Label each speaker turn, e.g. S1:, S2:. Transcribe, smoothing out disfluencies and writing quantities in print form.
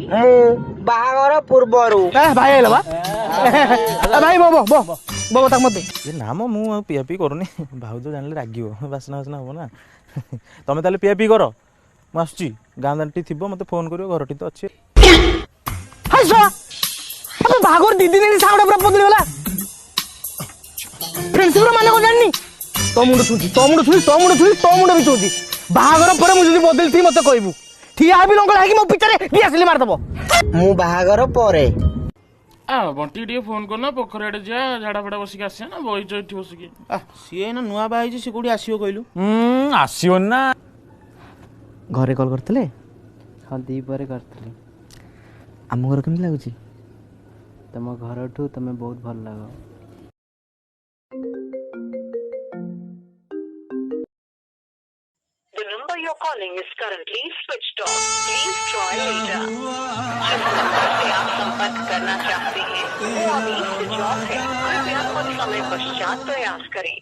S1: मु बाहागर पूर्वरु
S2: भाई आइल बा भाई बो बो बो बो तक मत
S3: ये नाम मु पिया पी करूनी भाउज जानले रागियो बासना बासना हो ना तमे ताले पिया पी कर मु आसुची गाँ दांटी थिबो मते फोन करियो घरटी तो अछि
S2: हाय सो अब बाहागर दीदी ने साउंड पूरा बदली वाला फ्रेंडशिप रो माने को जाननी तो मुंड छुची तो मुंड छुची तो मुंड छुची तो मुंड भी छुची बाहागर पर मु जदी बदल थी मते कहबू ठिया आबी लंगल हाकी मो पिचरे दियासली मार दबो
S1: मु बाहागर परे
S4: बंटी टे फोन करना पोखर आड़े जा झाड़ा फाड़ा बसिक आसे ना बही चैठी बसिक
S3: सी ना नुआ बाई से कोडी आसीओ कहलु
S4: आसियो ना
S2: घरे कॉल करतले
S5: हाँ दी पर करतले
S2: आम घर केमि लागुची
S5: तुम घर ठू तुम्हें बहुत भल लग
S6: The number you're calling is currently switched off. Please try later. जिस नंबर से आप संपर्क करना चाहते हैं वो अभी स्विच ऑफ है। कृपया कुछ समय पश्चात प्रयास करें।